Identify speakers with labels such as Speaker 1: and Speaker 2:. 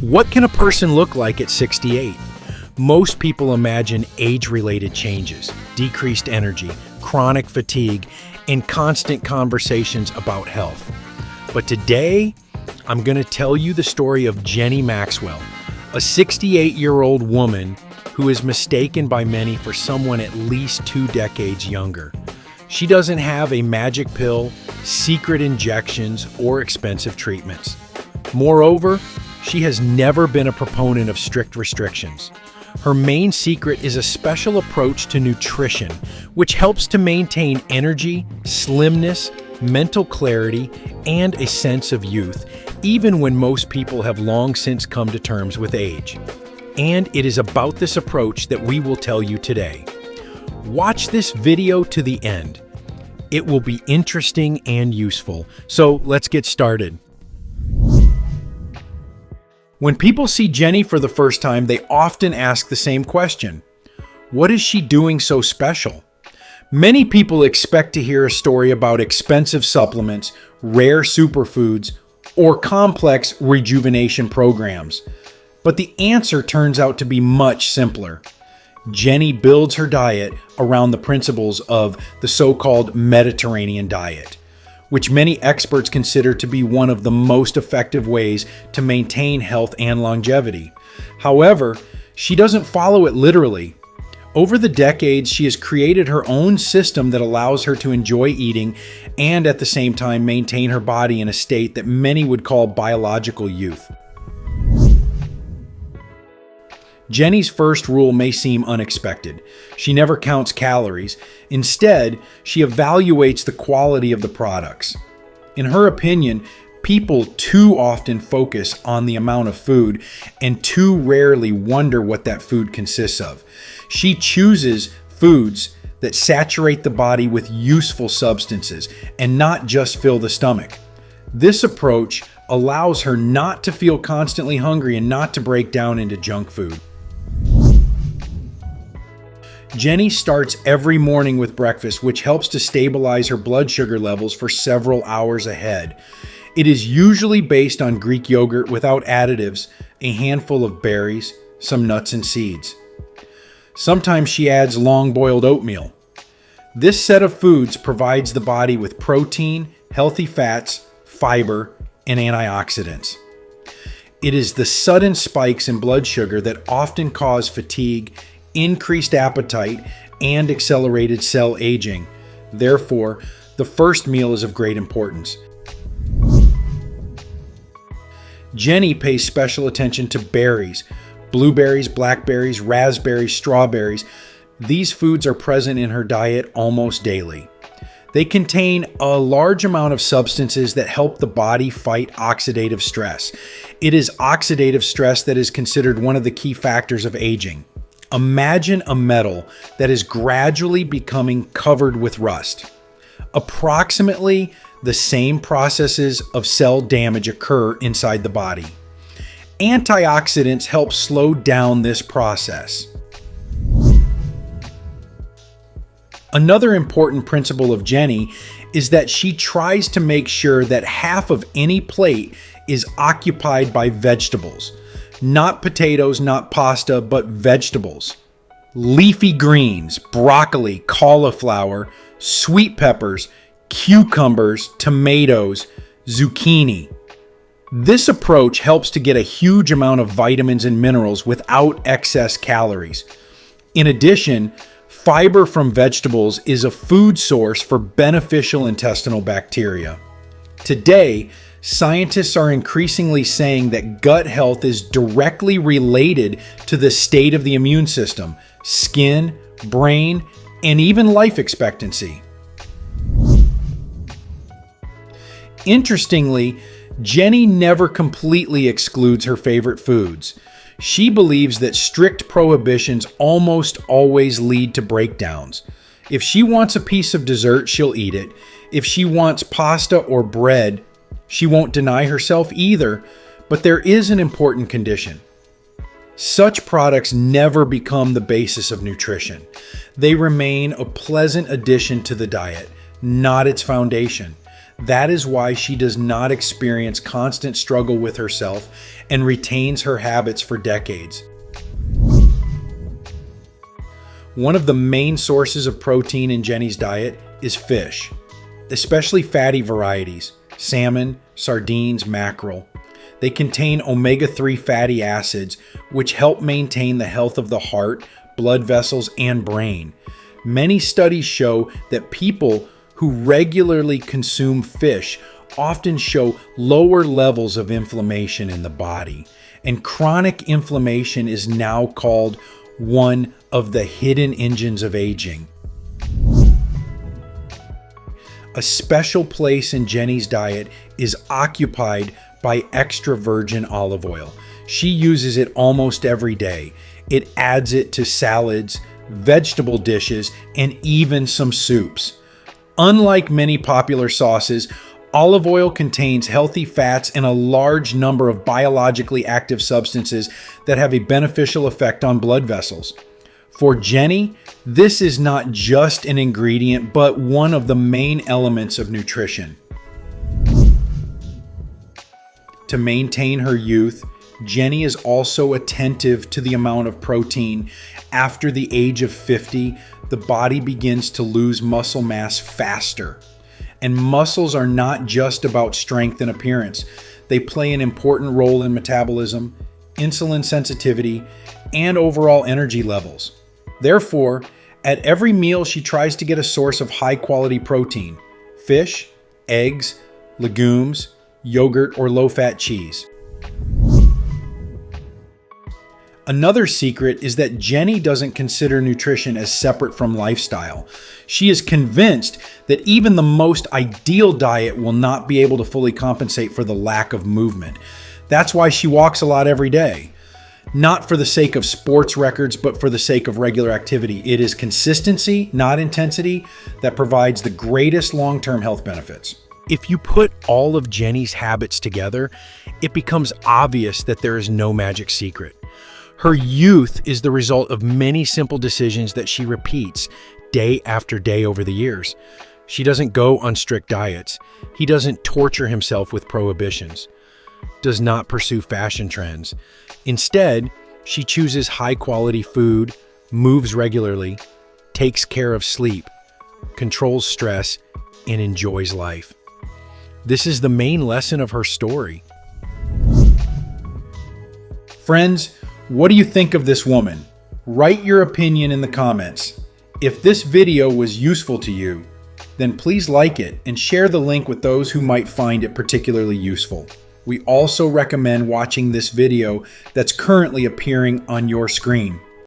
Speaker 1: What can a person look like at 68? Most people imagine age-related changes, decreased energy, chronic fatigue, and constant conversations about health. But today, I'm going to tell you the story of Jenny Maxwell, a 68-year-old woman who is mistaken by many for someone at least 2 decades younger. She doesn't have a magic pill, secret injections, or expensive treatments. Moreover, she has never been a proponent of strict restrictions. Her main secret is a special approach to nutrition, which helps to maintain energy, slimness, mental clarity, and a sense of youth, even when most people have long since come to terms with age. And it is about this approach that we will tell you today. Watch this video to the end. It will be interesting and useful. So let's get started. When people see Jenny for the first time, they often ask the same question. What is she doing so special? Many people expect to hear a story about expensive supplements, rare superfoods, or complex rejuvenation programs. But the answer turns out to be much simpler. Jenny builds her diet around the principles of the so-called Mediterranean diet, which many experts consider to be one of the most effective ways to maintain health and longevity. However, she doesn't follow it literally. Over the decades, she has created her own system that allows her to enjoy eating and at the same time maintain her body in a state that many would call biological youth. Jenny's first rule may seem unexpected. She never counts calories. Instead, she evaluates the quality of the products. In her opinion, people too often focus on the amount of food and too rarely wonder what that food consists of. She chooses foods that saturate the body with useful substances and not just fill the stomach. This approach allows her not to feel constantly hungry and not to break down into junk food. Jenny starts every morning with breakfast, which helps to stabilize her blood sugar levels for several hours ahead. It is usually based on Greek yogurt without additives, a handful of berries, some nuts and seeds. Sometimes she adds long-boiled oatmeal. This set of foods provides the body with protein, healthy fats, fiber, and antioxidants. It is the sudden spikes in blood sugar that often cause fatigue, increased appetite, and accelerated cell aging. Therefore, the first meal is of great importance. Jenny pays special attention to berries, blueberries, blackberries, raspberries, strawberries. These foods are present in her diet almost daily. They contain a large amount of substances that help the body fight oxidative stress. It is oxidative stress that is considered one of the key factors of aging. Imagine a metal that is gradually becoming covered with rust. Approximately the same processes of cell damage occur inside the body. Antioxidants help slow down this process. Another important principle of Jenny is that she tries to make sure that half of any plate is occupied by vegetables. Not potatoes, not pasta, but vegetables. Leafy greens, broccoli, cauliflower, sweet peppers, cucumbers, tomatoes, zucchini. This approach helps to get a huge amount of vitamins and minerals without excess calories. In addition, fiber from vegetables is a food source for beneficial intestinal bacteria. Today, scientists are increasingly saying that gut health is directly related to the state of the immune system, skin, brain, and even life expectancy. Interestingly, Jenny never completely excludes her favorite foods. She believes that strict prohibitions almost always lead to breakdowns. If she wants a piece of dessert, she'll eat it. If she wants pasta or bread, she won't deny herself either, but there is an important condition. Such products never become the basis of nutrition. They remain a pleasant addition to the diet, not its foundation. That is why she does not experience constant struggle with herself and retains her habits for decades. One of the main sources of protein in Jenny's diet is fish, especially fatty varieties, salmon, sardines, mackerel. They contain omega-3 fatty acids, which help maintain the health of the heart, blood vessels, and brain. Many studies show that people who regularly consume fish often show lower levels of inflammation in the body. And chronic inflammation is now called one of the hidden engines of aging. A special place in Jenny's diet is occupied by extra virgin olive oil. She uses it almost every day. It adds it to salads, vegetable dishes, and even some soups. Unlike many popular sauces, olive oil contains healthy fats and a large number of biologically active substances that have a beneficial effect on blood vessels. For Jenny, this is not just an ingredient, but one of the main elements of nutrition. To maintain her youth, Jenny is also attentive to the amount of protein. After the age of 50, the body begins to lose muscle mass faster. And muscles are not just about strength and appearance. They play an important role in metabolism, insulin sensitivity, and overall energy levels. Therefore, at every meal, she tries to get a source of high-quality protein: fish, eggs, legumes, yogurt, or low-fat cheese. Another secret is that Jenny doesn't consider nutrition as separate from lifestyle. She is convinced that even the most ideal diet will not be able to fully compensate for the lack of movement. That's why she walks a lot every day. Not for the sake of sports records, but for the sake of regular activity. It is consistency, not intensity, that provides the greatest long-term health benefits. If you put all of Jenny's habits together, it becomes obvious that there is no magic secret. Her youth is the result of many simple decisions that she repeats day after day over the years. She doesn't go on strict diets. He doesn't torture himself with prohibitions. Does not pursue fashion trends. Instead, she chooses high-quality food, moves regularly, takes care of sleep, controls stress, and enjoys life. This is the main lesson of her story. Friends, what do you think of this woman? Write your opinion in the comments. If this video was useful to you, then please like it and share the link with those who might find it particularly useful. We also recommend watching this video that's currently appearing on your screen.